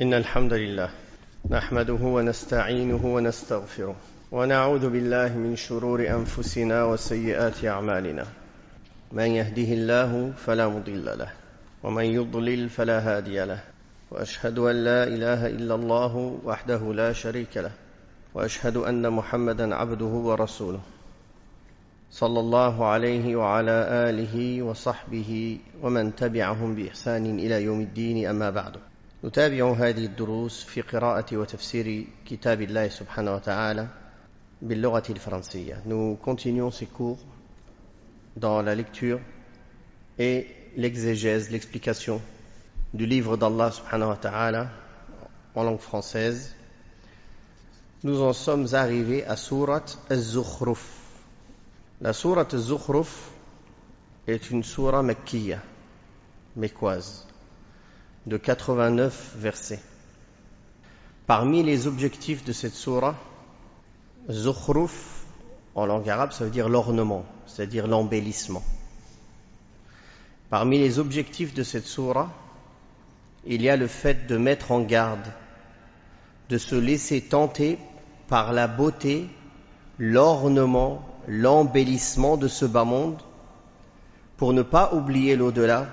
إن الحمد لله نحمده ونستعينه ونستغفره ونعوذ بالله من شرور أنفسنا وسيئات أعمالنا من يهده الله فلا مضل له ومن يضلل فلا هادي له وأشهد أن لا إله إلا الله وحده لا شريك له وأشهد أن محمدًا عبده ورسوله صلى الله عليه وعلى آله وصحبه ومن تبعهم بإحسان إلى يوم الدين أما بعد. نتابع هذه الدروس في قراءة وتفسير كتاب الله سبحانه وتعالى باللغة الفرنسية. Nous continuons ces cours dans la lecture et l'exégèse, l'explication du livre d'Allah subhanahu wa ta'ala en langue française. Nous en sommes arrivés à sourate Az-Zukhruf. La sourate Az-Zukhruf est une sourate makkiya, mécoise, de 89 versets. Parmi les objectifs de cette sourate, Zukhruf, en langue arabe, ça veut dire l'ornement, c'est-à-dire l'embellissement. Parmi les objectifs de cette sourate, il y a le fait de mettre en garde, de se laisser tenter par la beauté, l'ornement, l'embellissement de ce bas monde, pour ne pas oublier l'au-delà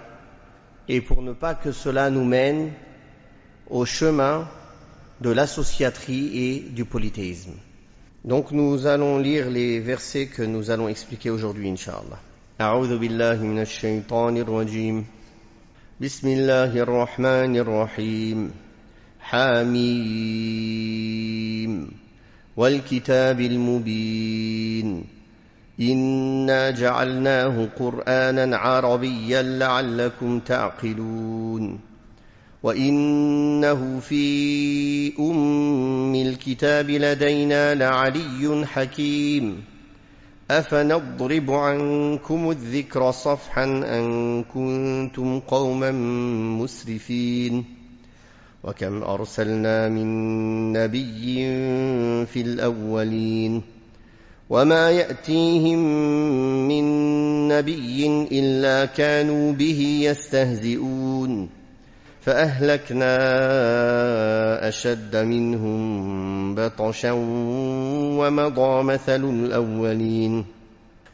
et pour ne pas que cela nous mène au chemin de l'associaterie et du polythéisme. Donc nous allons lire les versets que nous allons expliquer aujourd'hui, Inch'Allah. A'udhu billahi minash shaytanir rajim. Bismillahir rahmanir rahim. Hamim. Wal kitabil mubin. إنا جعلناه قرآنا عربيا لعلكم تعقلون وإنه في أم الكتاب لدينا لعلي حكيم أفنضرب عنكم الذكر صفحا أن كنتم قوما مسرفين وكم أرسلنا من نبي في الأولين وما يأتيهم من نبي إلا كانوا به يستهزئون فأهلكنا أشد منهم بطشا ومضى مثل الأولين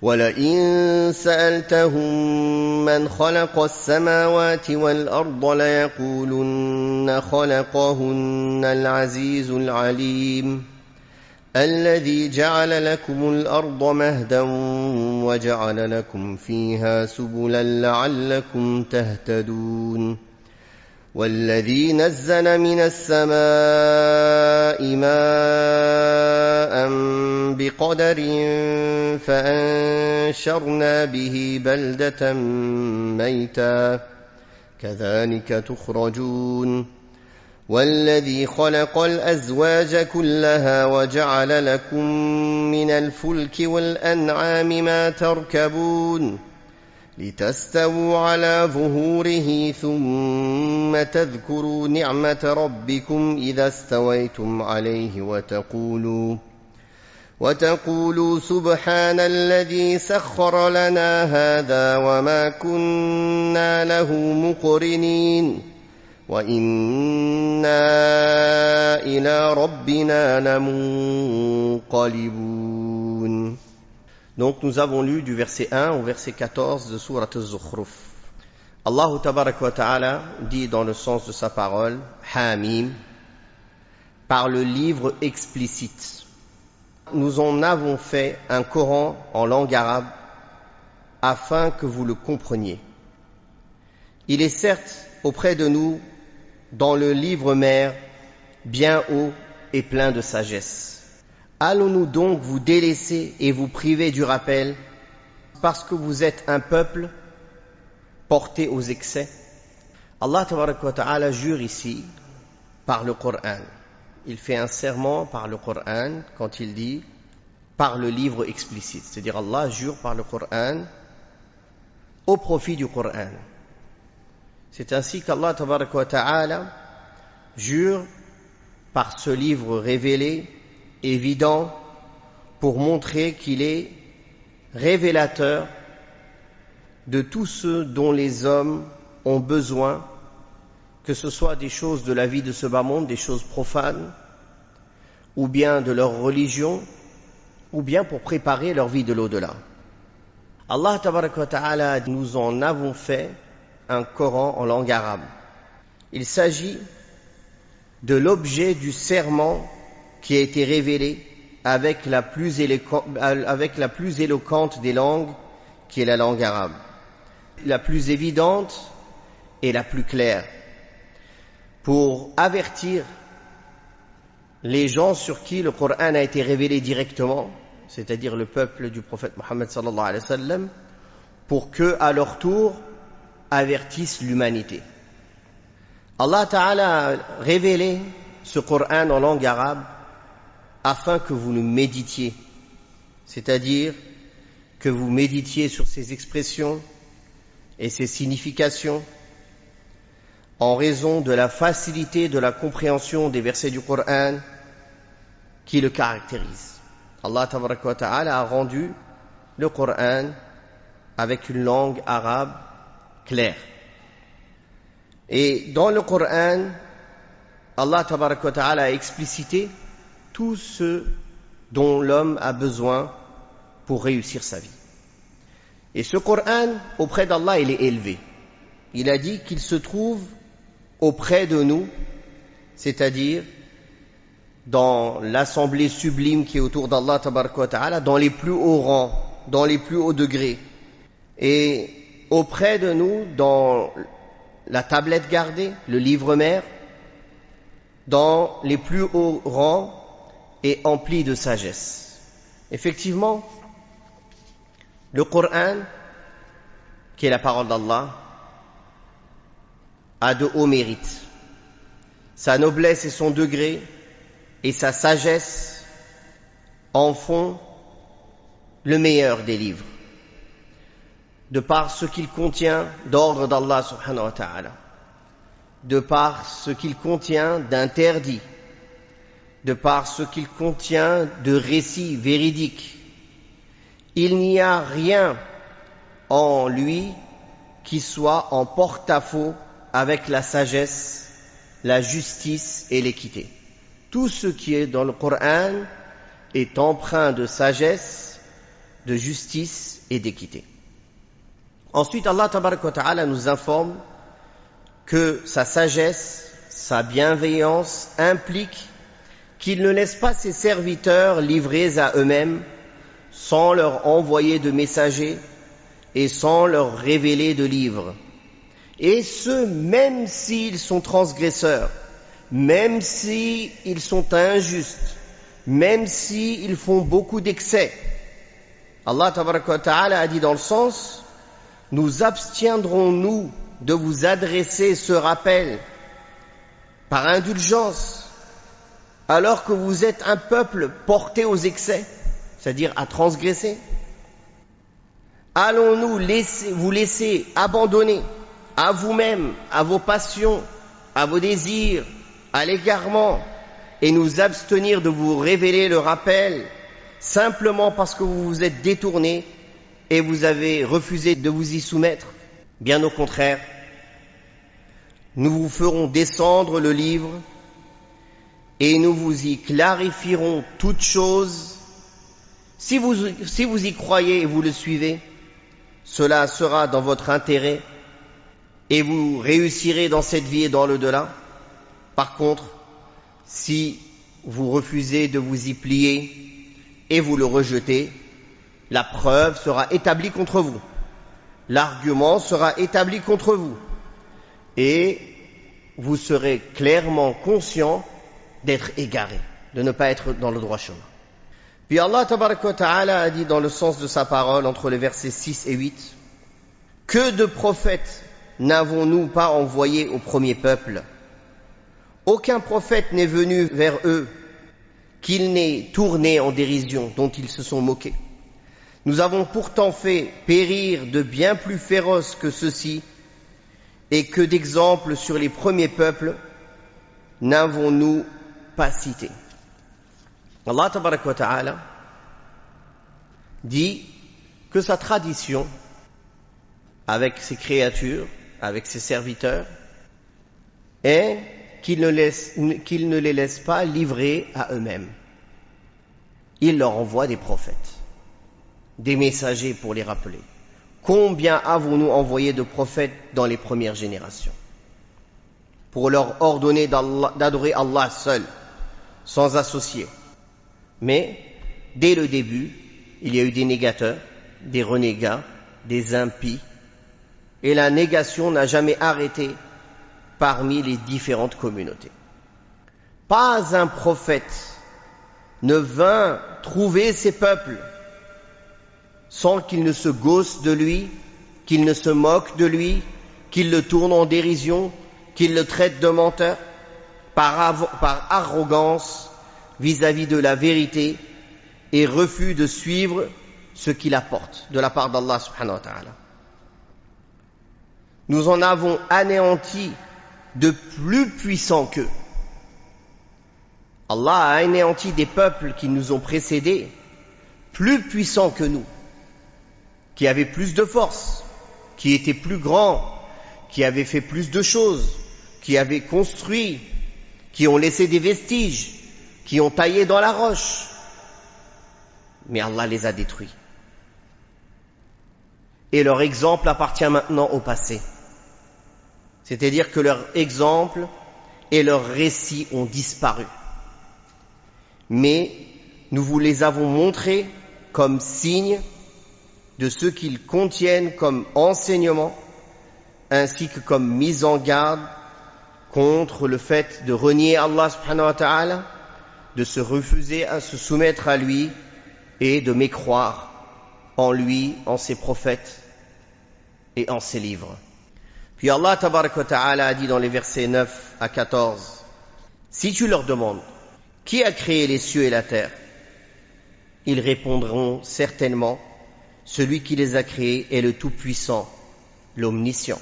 ولئن سألتهم من خلق السماوات والأرض ليقولن خلقهن العزيز العليم الذي جعل لكم الأرض مهدا وجعل لكم فيها سبلا لعلكم تهتدون والذي نزل من السماء ماء بقدر فأنشرنا به بلدة ميتا كذلك تخرجون والذي خلق الأزواج كلها وجعل لكم من الفلك والأنعام ما تركبون لتستووا على ظهوره ثم تذكروا نعمة ربكم إذا استويتم عليه وتقولوا سبحان الذي سخر لنا هذا وما كنا له مقرنين وَإِنَّا إِلَى رَبِّنَا لَمُنقَلِبُونَ. Donc nous avons lu du verset 1 au verset 14 de sourate Az-Zukhruf. Allah tabaraka wa ta'ala dit dans le sens de sa parole, Hamim, par le livre explicite. Nous en avons fait un Coran en langue arabe afin que vous le compreniez. Il est certes auprès de nous dans le livre mère, bien haut et plein de sagesse. Allons-nous donc vous délaisser et vous priver du rappel parce que vous êtes un peuple porté aux excès? Allah tabaraka wa ta'ala jure ici par le Coran. Il fait un serment par le Coran quand il dit par le livre explicite. C'est-à-dire Allah jure par le Coran au profit du Coran. C'est ainsi qu'Allah tabaraka wa ta'ala jure par ce livre révélé, évident, pour montrer qu'il est révélateur de tout ce dont les hommes ont besoin, que ce soit des choses de la vie de ce bas monde, des choses profanes, ou bien de leur religion, ou bien pour préparer leur vie de l'au-delà. Allah tabaraka wa ta'ala, nous en avons fait un Coran en langue arabe. Il s'agit de l'objet du serment qui a été révélé avec la plus éloquente des langues, qui est la langue arabe, la plus évidente et la plus claire, pour avertir les gens sur qui le Coran a été révélé directement, c'est-à-dire le peuple du prophète Mohammed sallallahu alayhi wa sallam, pour qu'eux, à leur tour, avertissent l'humanité. Allah Ta'ala a révélé ce Coran en langue arabe afin que vous le méditiez, c'est-à-dire que vous méditiez sur ses expressions et ses significations en raison de la facilité de la compréhension des versets du Coran qui le caractérisent. Allah Tabaraka wa Ta'ala a rendu le Coran avec une langue arabe claire. Et dans le Coran, Allah Tabaraka wa Ta'ala a explicité tout ce dont l'homme a besoin pour réussir sa vie. Et ce Coran, auprès d'Allah, il est élevé. Il a dit qu'il se trouve auprès de nous, c'est-à-dire dans l'assemblée sublime qui est autour d'Allah Tabaraka wa Ta'ala, dans les plus hauts rangs, dans les plus hauts degrés. Et auprès de nous, dans la tablette gardée, le livre mère, dans les plus hauts rangs et empli de sagesse. Effectivement, le Coran, qui est la parole d'Allah, a de hauts mérites. Sa noblesse et son degré et sa sagesse en font le meilleur des livres, de par ce qu'il contient d'ordre d'Allah subhanahu wa ta'ala, de par ce qu'il contient d'interdits, de par ce qu'il contient de récits véridiques. Il n'y a rien en lui qui soit en porte-à-faux avec la sagesse, la justice et l'équité. Tout ce qui est dans le Coran est empreint de sagesse, de justice et d'équité. Ensuite, Allah Tabaraka wa Ta'ala nous informe que sa sagesse, sa bienveillance implique qu'il ne laisse pas ses serviteurs livrés à eux-mêmes sans leur envoyer de messagers et sans leur révéler de livres. Et ce, même s'ils sont transgresseurs, même s'ils sont injustes, même s'ils font beaucoup d'excès. Allah Tabaraka wa Ta'ala a dit dans le sens: nous abstiendrons-nous de vous adresser ce rappel par indulgence, alors que vous êtes un peuple porté aux excès, c'est-à-dire à transgresser? Allons-nous vous laisser abandonner à vous-même, à vos passions, à vos désirs, à l'égarement, et nous abstenir de vous révéler le rappel, simplement parce que vous vous êtes détournés et vous avez refusé de vous y soumettre? Bien au contraire, nous vous ferons descendre le livre et nous vous y clarifierons toutes choses. Si vous y croyez et vous le suivez, cela sera dans votre intérêt et vous réussirez dans cette vie et dans l'au-delà. Par contre, si vous refusez de vous y plier et vous le rejetez, la preuve sera établie contre vous. L'argument sera établi contre vous. Et vous serez clairement conscient d'être égaré, de ne pas être dans le droit chemin. Puis Allah Tabaraka wa Ta'ala a dit dans le sens de sa parole, entre les versets 6 et 8, « Que de prophètes n'avons-nous pas envoyés au premier peuple? Aucun prophète n'est venu vers eux qu'il n'ait tourné en dérision, dont ils se sont moqués. Nous avons pourtant fait périr de bien plus féroces que ceux-ci, et que d'exemples sur les premiers peuples n'avons-nous pas cités. » Allah Tabaraka wa Ta'ala dit que sa tradition avec ses créatures, avec ses serviteurs, est qu'il ne les laisse pas livrer à eux-mêmes. Il leur envoie des prophètes, des messagers pour les rappeler. Combien avons-nous envoyé de prophètes dans les premières générations pour leur ordonner d'adorer Allah seul, sans associé. Mais dès le début, il y a eu des négateurs, des renégats, des impies, et la négation n'a jamais arrêté parmi les différentes communautés. Pas un prophète ne vint trouver ces peuples sans qu'il ne se gausse de lui, qu'il ne se moque de lui, qu'il le tourne en dérision, qu'il le traite de menteur, par arrogance vis-à-vis de la vérité et refus de suivre ce qu'il apporte de la part d'Allah subhanahu wa ta'ala. Nous en avons anéanti de plus puissants qu'eux. Allah a anéanti des peuples qui nous ont précédés, plus puissants que nous, qui avaient plus de force, qui étaient plus grands, qui avaient fait plus de choses, qui avaient construit, qui ont laissé des vestiges, qui ont taillé dans la roche. Mais Allah les a détruits. Et leur exemple appartient maintenant au passé. C'est-à-dire que leur exemple et leurs récits ont disparu. Mais nous vous les avons montrés comme signes de ce qu'ils contiennent comme enseignement, ainsi que comme mise en garde contre le fait de renier Allah subhanahu wa ta'ala, de se refuser à se soumettre à lui et de mécroire en lui, en ses prophètes et en ses livres. Puis Allah tabarak wa ta'ala a dit dans les versets 9 à 14, si tu leur demandes qui a créé les cieux et la terre, ils répondront certainement, celui qui les a créés est le Tout-Puissant, l'Omniscient.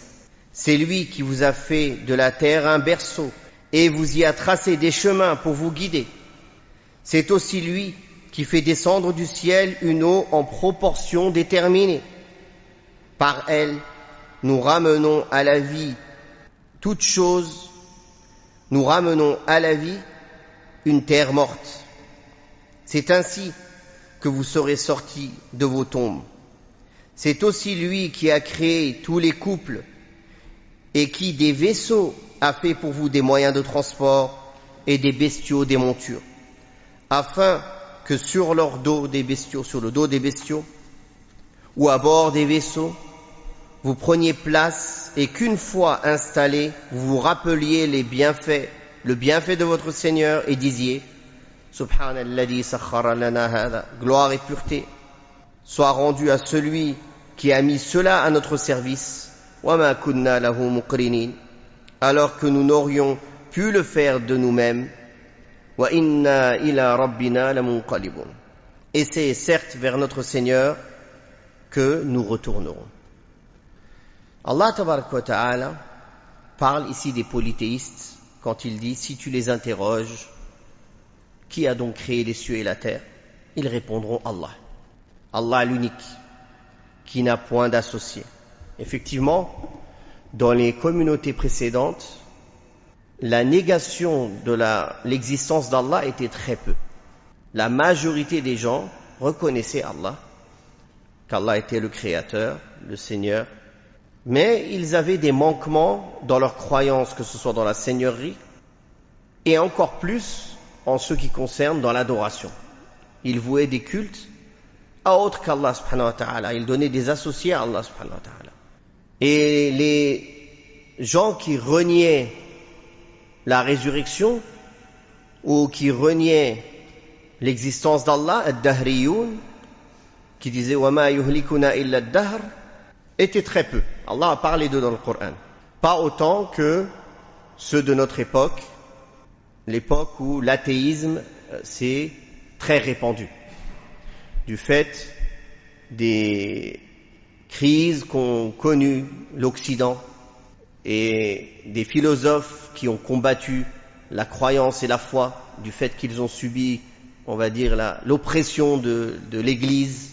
C'est lui qui vous a fait de la terre un berceau et vous y a tracé des chemins pour vous guider. C'est aussi lui qui fait descendre du ciel une eau en proportion déterminée. Par elle, nous ramenons à la vie toute chose, nous ramenons à la vie une terre morte. C'est ainsi que vous serez sortis de vos tombes. C'est aussi lui qui a créé tous les couples et qui des vaisseaux a fait pour vous des moyens de transport et des bestiaux des montures, afin que sur le dos des bestiaux, ou à bord des vaisseaux, vous preniez place et qu'une fois installés, vous vous rappeliez le bienfait de votre Seigneur et disiez Subhanalladhi sakhara lana hada, gloire et pureté soient rendues à celui qui a mis cela à notre service, wa ma kunna lahu muqrinin, alors que nous n'aurions pu le faire de nous-mêmes, wa inna ila rabbina lamunqalibun, et c'est certes vers notre Seigneur que nous retournerons. Allah tabaraka wa ta'ala parle ici des polythéistes quand il dit si tu les interroges, qui a donc créé les cieux et la terre? Ils répondront Allah. Allah l'unique, qui n'a point d'associé. Effectivement, dans les communautés précédentes, la négation de l'existence d'Allah était très peu. La majorité des gens reconnaissaient Allah, qu'Allah était le Créateur, le Seigneur, mais ils avaient des manquements dans leur croyance, que ce soit dans la seigneurie, et encore plus en ce qui concerne dans l'adoration. Ils vouaient des cultes à autre qu'Allah subhanahu wa ta'ala. Ils donnaient des associés à Allah subhanahu wa ta'ala. Et les gens qui reniaient la résurrection ou qui reniaient l'existence d'Allah, ad-dahriyun, qui disaient wa ma yuhlikuna illa ad-dahr, étaient très peu. Allah a parlé d'eux dans le Coran. Pas autant que ceux de notre époque, l'époque où l'athéisme s'est très répandu, du fait des crises qu'ont connues l'Occident et des philosophes qui ont combattu la croyance et la foi, du fait qu'ils ont subi, on va dire, l'oppression de l'Église.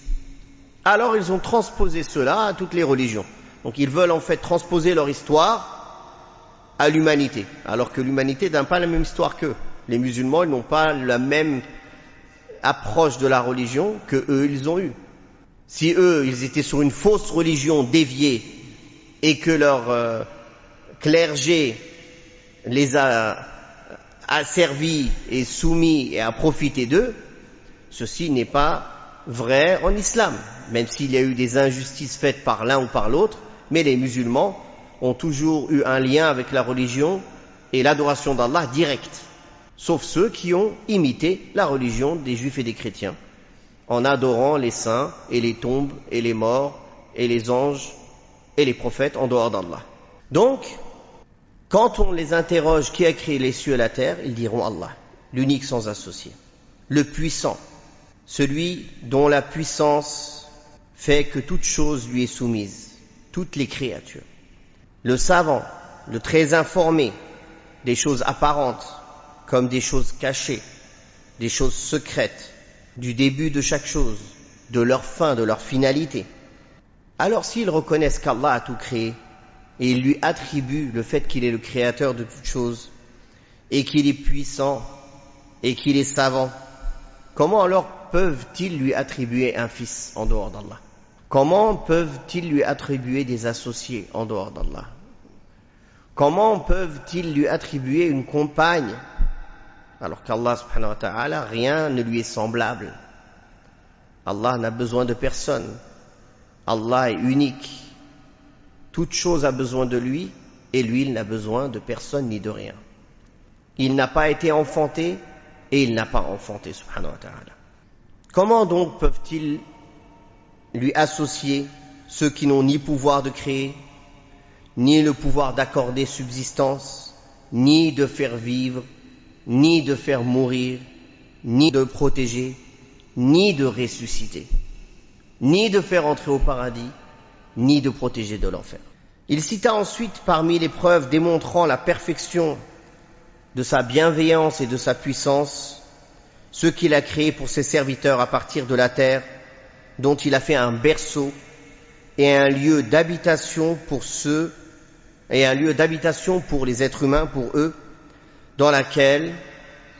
Alors ils ont transposé cela à toutes les religions. Donc ils veulent en fait transposer leur histoire à l'humanité, alors que l'humanité n'a pas la même histoire qu'eux. Les musulmans, ils n'ont pas la même approche de la religion que eux, ils ont eu. Si eux, ils étaient sur une fausse religion déviée et que leur clergé les a asservis et soumis et a profité d'eux, ceci n'est pas vrai en islam, même s'il y a eu des injustices faites par l'un ou par l'autre, mais les musulmans ont toujours eu un lien avec la religion et l'adoration d'Allah direct, sauf ceux qui ont imité la religion des juifs et des chrétiens, en adorant les saints et les tombes et les morts et les anges et les prophètes en dehors d'Allah. Donc, quand on les interroge qui a créé les cieux et la terre, ils diront Allah, l'unique sans associé, le puissant, celui dont la puissance fait que toute chose lui est soumise, toutes les créatures, le savant, le très informé des choses apparentes comme des choses cachées, des choses secrètes, du début de chaque chose, de leur fin, de leur finalité. Alors s'ils reconnaissent qu'Allah a tout créé et ils lui attribuent le fait qu'il est le créateur de toutes choses et qu'il est puissant et qu'il est savant, comment alors peuvent-ils lui attribuer un fils en dehors d'Allah? Comment peuvent-ils lui attribuer des associés en dehors d'Allah? Comment peuvent-ils lui attribuer une compagne alors qu'Allah subhanahu wa ta'ala, rien ne lui est semblable? Allah n'a besoin de personne. Allah est unique. Toute chose a besoin de lui et lui, il n'a besoin de personne ni de rien. Il n'a pas été enfanté et il n'a pas enfanté, subhanahu wa ta'ala. Comment donc peuvent-ils lui associer ceux qui n'ont ni pouvoir de créer, ni le pouvoir d'accorder subsistance, ni de faire vivre, ni de faire mourir, ni de protéger, ni de ressusciter, ni de faire entrer au paradis, ni de protéger de l'enfer? Il cita ensuite parmi les preuves démontrant la perfection de sa bienveillance et de sa puissance, ceux qu'il a créés pour ses serviteurs à partir de la terre, dont il a fait un berceau et un lieu d'habitation pour ceux, et un lieu d'habitation pour les êtres humains, pour eux, dans laquelle,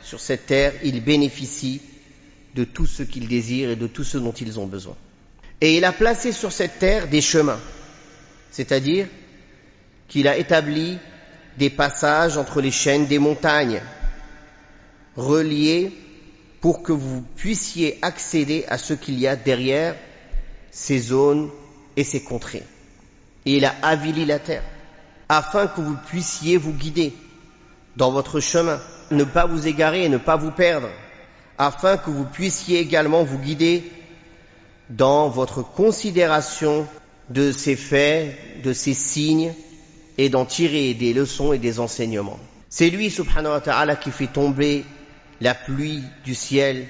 sur cette terre, ils bénéficient de tout ce qu'ils désirent et de tout ce dont ils ont besoin. Et il a placé sur cette terre des chemins, c'est-à-dire qu'il a établi des passages entre les chaînes des montagnes, reliés pour que vous puissiez accéder à ce qu'il y a derrière ces zones et ces contrées. Et il a avili la terre, afin que vous puissiez vous guider dans votre chemin, ne pas vous égarer et ne pas vous perdre, afin que vous puissiez également vous guider dans votre considération de ces faits, de ces signes, et d'en tirer des leçons et des enseignements. C'est lui, subhanahu wa ta'ala, qui fait tomber la pluie du ciel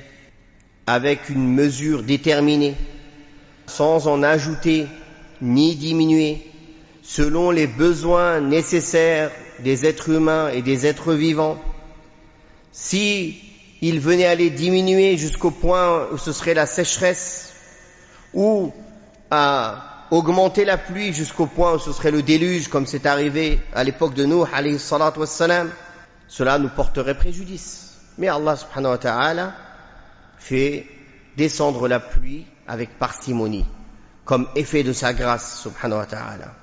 avec une mesure déterminée, sans en ajouter ni diminuer, selon les besoins nécessaires des êtres humains et des êtres vivants. Si il venait à les diminuer jusqu'au point où ce serait la sécheresse, ou à augmenter la pluie jusqu'au point où ce serait le déluge, comme c'est arrivé à l'époque de Nuh, alayhi salatu wassalam, cela nous porterait préjudice. Mais Allah subhanahu wa ta'ala fait descendre la pluie avec parcimonie, comme effet de sa grâce subhanahu wa ta'ala.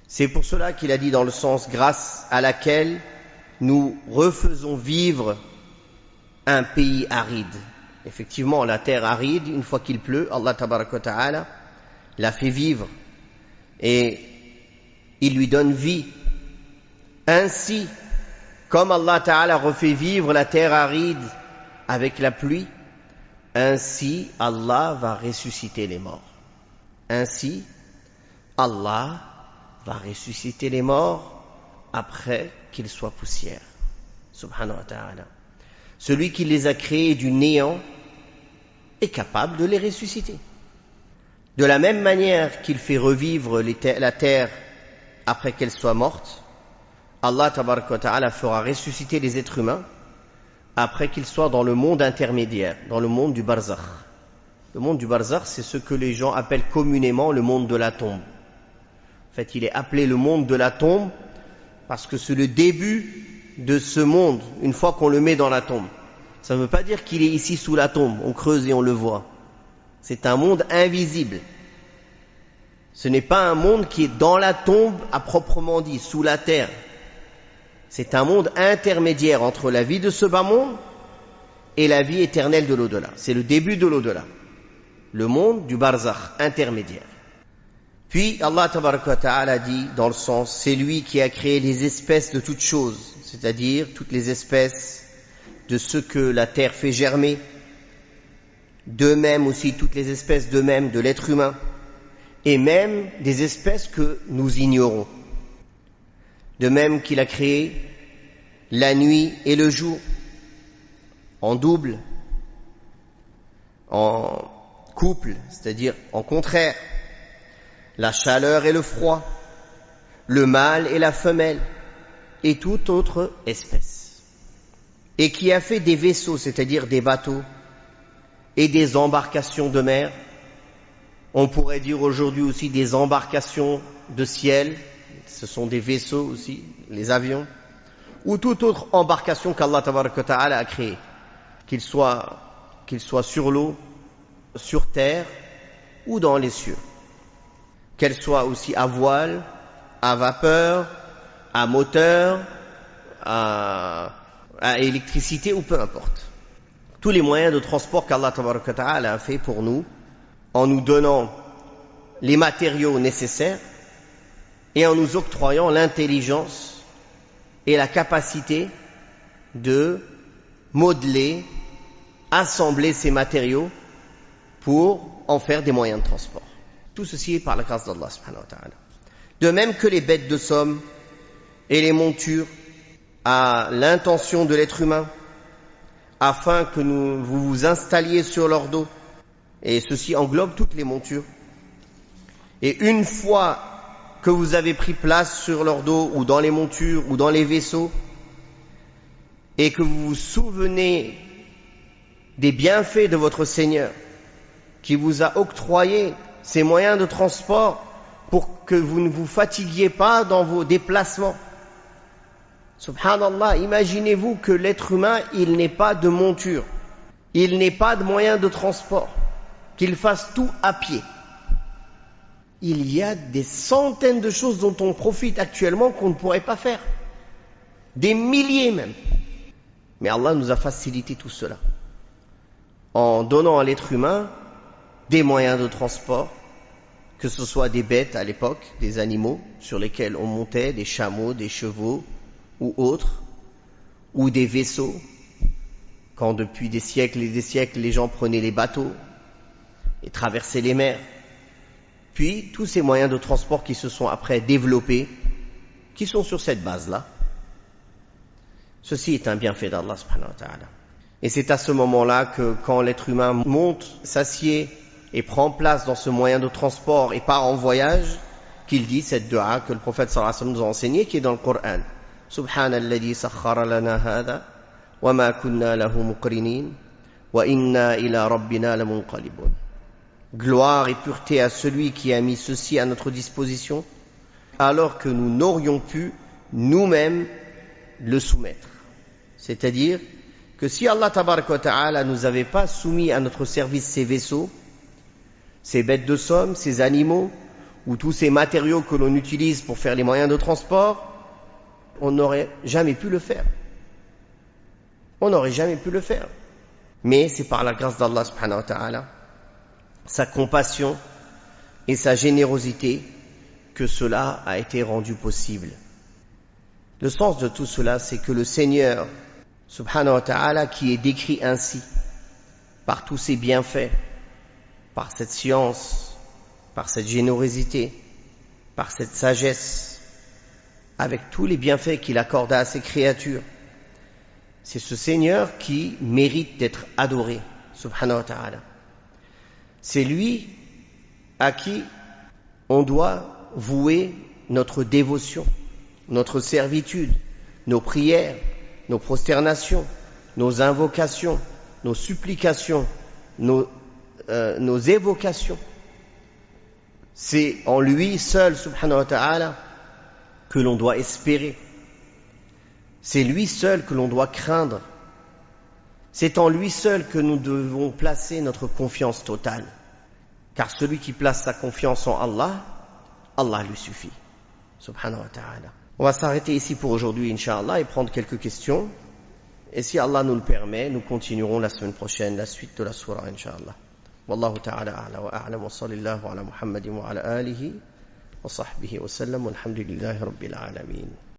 C'est pour cela qu'il a dit dans le sens grâce à laquelle nous refaisons vivre un pays aride. Effectivement, la terre aride, une fois qu'il pleut, Allah tabaraka wa ta'ala la fait vivre et il lui donne vie. Ainsi, comme Allah Ta'ala refait vivre la terre aride avec la pluie, ainsi Allah va ressusciter les morts. Ainsi, Allah va ressusciter les morts après qu'ils soient poussière. Subhanahu wa ta'ala. Celui qui les a créés du néant est capable de les ressusciter. De la même manière qu'il fait revivre la terre après qu'elle soit morte, Allah tabaraka wa ta'ala fera ressusciter les êtres humains après qu'ils soient dans le monde intermédiaire, dans le monde du barzakh. Le monde du barzakh, c'est ce que les gens appellent communément le monde de la tombe. En fait, il est appelé le monde de la tombe parce que c'est le début de ce monde, une fois qu'on le met dans la tombe. Ça ne veut pas dire qu'il est ici sous la tombe, on creuse et on le voit. C'est un monde invisible. Ce n'est pas un monde qui est dans la tombe à proprement dit, sous la terre. C'est un monde intermédiaire entre la vie de ce bas monde et la vie éternelle de l'au-delà. C'est le début de l'au-delà. Le monde du barzakh intermédiaire. Puis Allah tabaraka wa ta'ala dit dans le sens, c'est lui qui a créé les espèces de toutes choses, c'est-à-dire toutes les espèces de ce que la terre fait germer, de même aussi toutes les espèces de même de l'être humain, et même des espèces que nous ignorons. De même qu'il a créé la nuit et le jour, en double, en couple, c'est-à-dire en contraire, la chaleur et le froid, le mâle et la femelle, et toute autre espèce. Et qui a fait des vaisseaux, c'est-à-dire des bateaux, et des embarcations de mer. On pourrait dire aujourd'hui aussi des embarcations de ciel, ce sont des vaisseaux aussi, les avions, ou toute autre embarcation qu'Allah tabaraka wa ta'ala a créée, qu'il soit sur l'eau, sur terre ou dans les cieux. Qu'elle soit aussi à voile, à vapeur, à moteur, à électricité ou peu importe. Tous les moyens de transport qu'Allah tabaraka wa ta'ala a fait pour nous, en nous donnant les matériaux nécessaires et en nous octroyant l'intelligence et la capacité de modeler, assembler ces matériaux pour en faire des moyens de transport. Tout ceci est par la grâce d'Allah subhanahu wa ta'ala. De même que les bêtes de somme et les montures à l'intention de l'être humain, afin que vous vous installiez sur leur dos, et ceci englobe toutes les montures. Et une fois que vous avez pris place sur leur dos, ou dans les montures, ou dans les vaisseaux, et que vous vous souvenez des bienfaits de votre Seigneur, qui vous a octroyé ces moyens de transport pour que vous ne vous fatiguiez pas dans vos déplacements. Subhanallah, imaginez-vous que l'être humain, il n'ait pas de monture, il n'ait pas de moyens de transport, qu'il fasse tout à pied. Il y a des centaines de choses dont on profite actuellement qu'on ne pourrait pas faire. Des milliers même. Mais Allah nous a facilité tout cela, en donnant à l'être humain des moyens de transport, que ce soit des bêtes à l'époque, des animaux sur lesquels on montait, des chameaux, des chevaux ou autres, ou des vaisseaux, quand depuis des siècles et des siècles les gens prenaient les bateaux et traversaient les mers. Puis tous ces moyens de transport qui se sont après développés, qui sont sur cette base-là. Ceci est un bienfait d'Allah subhanahu wa ta'ala. Et c'est à ce moment-là que quand l'être humain monte, s'assied et prend place dans ce moyen de transport et part en voyage, qu'il dit cette dua que le prophète sallallahu alayhi wa sallam nous a enseigné, qui est dans le Coran. Subhanalladhi sakhkhara lana hadha wa ma kunna lahu muqrinin wa inna ila rabbina lamunqalibun. Gloire et pureté à celui qui a mis ceci à notre disposition, alors que nous n'aurions pu nous-mêmes le soumettre. C'est-à-dire que si Allah tabaraka wa ta'ala nous avait pas soumis à notre service ces vaisseaux, ces bêtes de somme, ces animaux, ou tous ces matériaux que l'on utilise pour faire les moyens de transport, on n'aurait jamais pu le faire. On n'aurait jamais pu le faire. Mais c'est par la grâce d'Allah subhanahu wa ta'ala, sa compassion et sa générosité, que cela a été rendu possible. Le sens de tout cela, c'est que le Seigneur subhanahu wa ta'ala, qui est décrit ainsi, par tous ses bienfaits, par cette science, par cette générosité, par cette sagesse, avec tous les bienfaits qu'il accorda à ses créatures, c'est ce Seigneur qui mérite d'être adoré, subhanahu wa ta'ala. C'est lui à qui on doit vouer notre dévotion, notre servitude, nos prières, nos prosternations, nos invocations, nos supplications, nos évocations. C'est en lui seul, subhanahu wa ta'ala, que l'on doit espérer, C'est lui seul que l'on doit craindre. C'est en lui seul que nous devons placer notre confiance totale. Car celui qui place sa confiance en Allah, Allah lui suffit. Subhanahu wa ta'ala. On va s'arrêter ici pour aujourd'hui, Inch'Allah, et prendre quelques questions. Et si Allah nous le permet, nous continuerons la semaine prochaine, la suite de la sourate, Inch'Allah. Wallahu ta'ala a'la wa a'lam wa sallallahu ala Muhammadin wa ala alihi wa sahbihi wa sallam walhamdulillahi rabbil alamin.